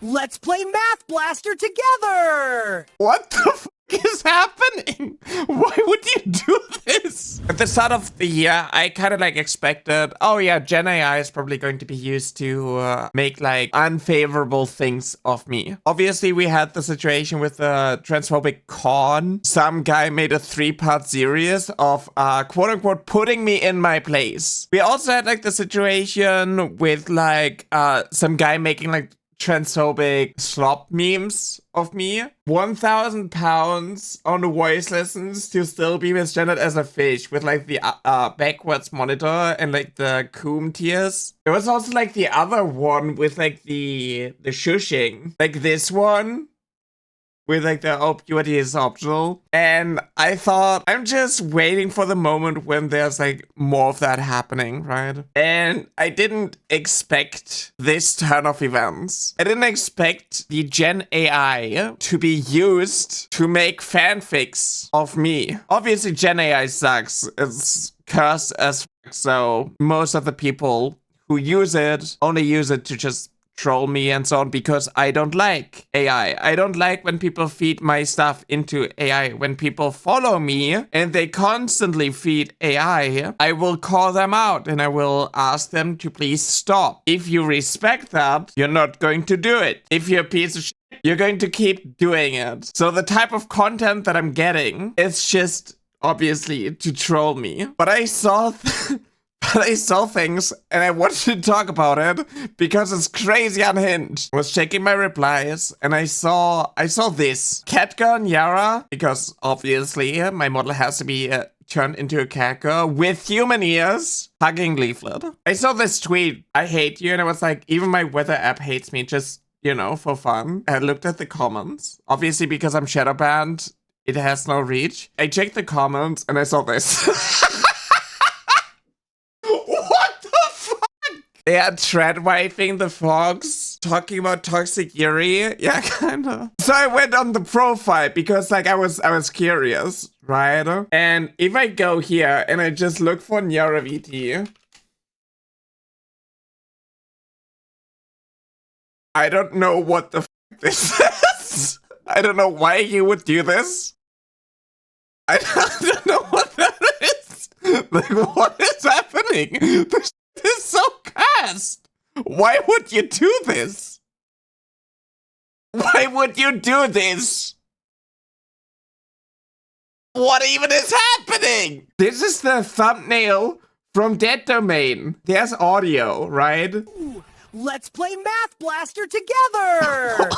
Let's play Math Blaster together! What the fuck is happening? Why would you do this? At the start of the year, I kind of like expected, oh yeah, Gen AI is probably going to be used to make like unfavorable things of me. Obviously, we had the situation with the transphobic con. Some guy made a 3-part series of quote unquote putting me in my place. We also had like the situation with like some guy making like transphobic Slop memes of me. 1,000 pounds on the voice lessons to still be misgendered as a fish with like the backwards monitor and like the coom tears. There was also like the other one with like the shushing. Like this one with like the puberty is optional. And I thought, I'm just waiting for the moment when there's like more of that happening, right? And I didn't expect this turn of events. I didn't expect the Gen AI to be used to make fanfics of me. Obviously, Gen AI sucks. It's cursed as fuck. So most of the people who use it only use it to just troll me and so on because I don't like AI. I don't like when people feed my stuff into AI. When people follow me and they constantly feed AI, I will call them out and I will ask them to please stop. If you respect that, you're not going to do it. If you're a piece of shit, you're going to keep doing it. So the type of content that I'm getting is just obviously to troll me. But I saw things and I wanted to talk about it because it's crazy unhinged. I was checking my replies and I saw this. Catgirl and Yara, because obviously my model has to be turned into a catgirl with human ears, hugging Leaflet. I saw this tweet, I hate you, and I was like, even my weather app hates me, just, you know, for fun. I looked at the comments. Obviously because I'm shadow banned, it has no reach. I checked the comments and I saw this. They are thread-wiping the frogs, talking about toxic Yuri. Yeah, kinda. So I went on the profile because like I was curious, right? And if I go here and I just look for Nyara VT, I don't know what the fuck this is. I don't know why you would do this. I don't know what that is. Like, what is happening? This is so cursed. Why would you do this? Why would you do this? What even is happening? This is the thumbnail from that domain. There's audio, right? Ooh, let's play Math Blaster together!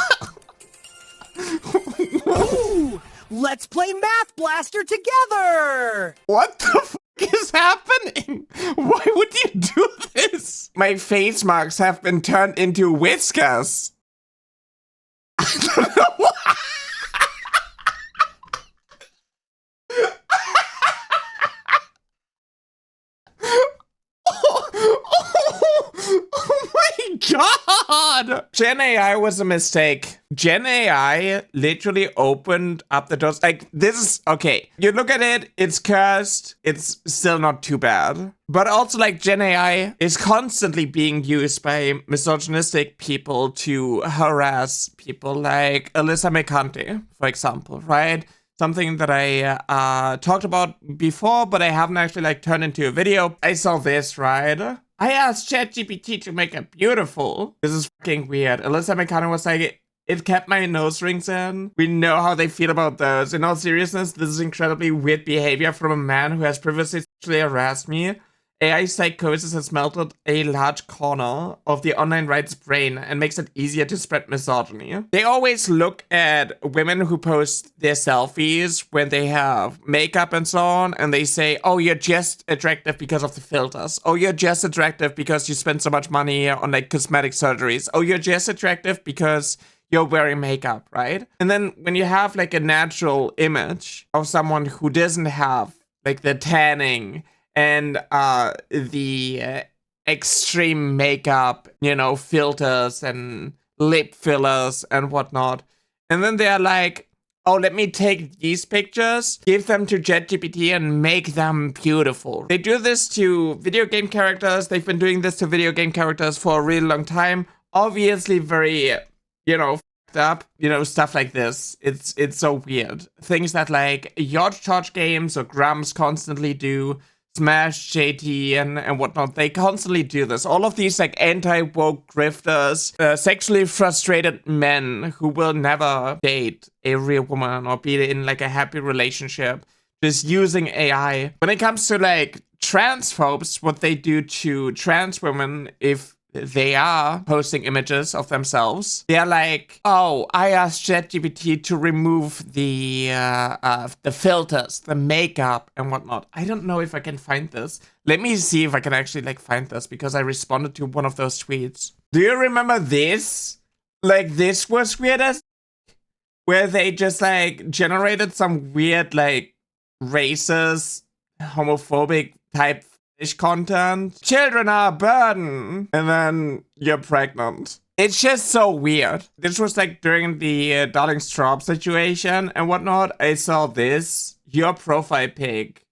Ooh, let's play Math Blaster together! What the fuck is happening? Why would you do this? My face marks have been turned into whiskers. I don't know why. Oh my god! Gen AI was a mistake. Gen AI literally opened up the doors. Like, this is, okay, you look at it, it's cursed, it's still not too bad. But also, like, Gen AI is constantly being used by misogynistic people to harass people like Alyssa McCanty, for example, right? Something that I talked about before, but I haven't actually like turned into a video. I saw this, right? I asked ChatGPT to make it beautiful. This is fucking weird. Alyssa McCann was like, it kept my nose rings in. We know how they feel about those. In all seriousness, this is incredibly weird behavior from a man who has previously sexually harassed me. AI psychosis has melted a large corner of the online right's brain and makes it easier to spread misogyny. They always look at women who post their selfies when they have makeup and so on, and they say, oh, you're just attractive because of the filters. Oh, you're just attractive because you spend so much money on like cosmetic surgeries. Oh, you're just attractive because you're wearing makeup, right? And then when you have like a natural image of someone who doesn't have like the tanning and the extreme makeup, you know, filters and lip fillers and whatnot. And then they're like, oh, let me take these pictures, give them to ChatGPT and make them beautiful. They do this to video game characters. They've been doing this to video game characters for a really long time. Obviously very up, stuff like this. It's so weird. Things that like Yacht games or Grumps constantly do, Smash, JT, and whatnot. They constantly do this. All of these like anti-woke grifters, sexually frustrated men who will never date a real woman or be in like a happy relationship, just using AI. When it comes to like transphobes, what they do to trans women, if they are posting images of themselves, they're like, oh, I asked ChatGPT to remove the filters, the makeup and whatnot. I don't know if I can find this. Let me see if I can actually like find this, because I responded to one of those tweets. Do you remember this? Like, this was weird as where they just like generated some weird like racist, homophobic type content. Children are a burden. And then you're pregnant. It's just so weird. This was like during the Darling Straub situation and whatnot. I saw this. Your profile pic.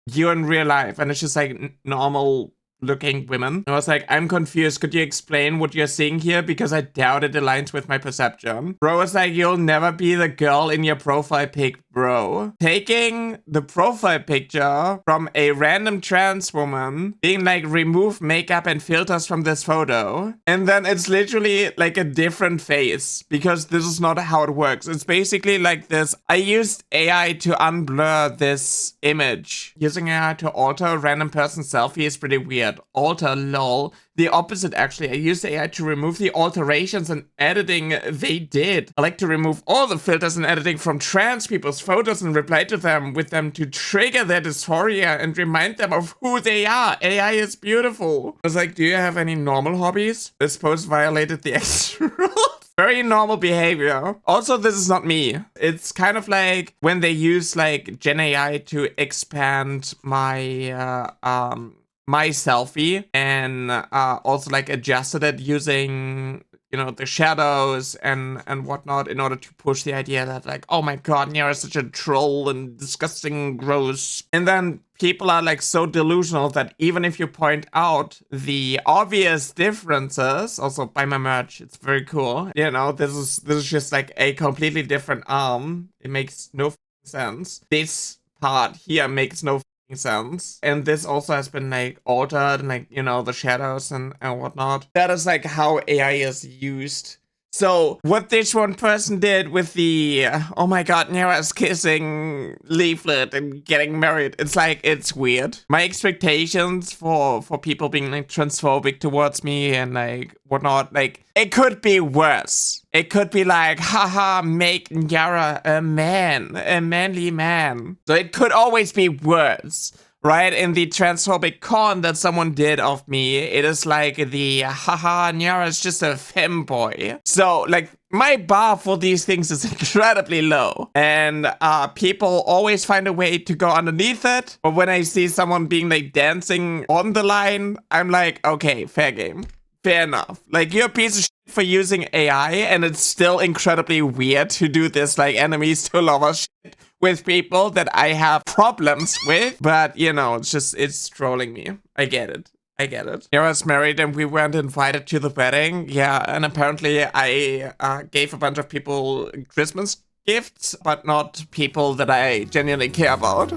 You in real life. And it's just like normal looking women. I was like, I'm confused. Could you explain what you're seeing here? Because I doubt it aligns with my perception. Bro was like, you'll never be the girl in your profile pic, bro. Taking the profile picture from a random trans woman, being like, remove makeup and filters from this photo. And then it's literally like a different face, because this is not how it works. It's basically like this. I used AI to unblur this image. Using AI to alter a random person's selfie is pretty weird. Alter, lol. The opposite, actually. I used AI to remove the alterations and editing they did. I like to remove all the filters and editing from trans people's photos and reply to them with them to trigger their dysphoria and remind them of who they are. AI is beautiful. I was like, do you have any normal hobbies? This post violated the extra rules. Very normal behavior. Also, this is not me. It's kind of like when they use like Gen AI to expand my my selfie, and also like adjusted it using, the shadows and whatnot, in order to push the idea that like, oh my god, Niara is such a troll and disgusting, gross. And then people are like so delusional that even if you point out the obvious differences, also buy my merch, it's very cool. This is just like a completely different arm. It makes no sense. This part here makes no sense. And this also has been like altered, and like, the shadows and whatnot. That is like how AI is used. So what this one person did with the oh my god, Niara's kissing leaflet and getting married, it's like, it's weird. My expectations for people being like transphobic towards me and like whatnot, like, it could be worse. It could be like, haha, make Niara a man, a manly man. So it could always be worse. Right, in the transphobic con that someone did of me, it is like the haha, Niara is just a femboy. So like, my bar for these things is incredibly low, and people always find a way to go underneath it. But when I see someone being like dancing on the line, I'm like, okay, fair game. Fair enough. Like, you're a piece of shit for using AI, and it's still incredibly weird to do this like enemies to lovers shit with people that I have problems with. But, it's trolling me. I get it. Niara's married and we weren't invited to the wedding. Yeah, and apparently I gave a bunch of people Christmas gifts, but not people that I genuinely care about.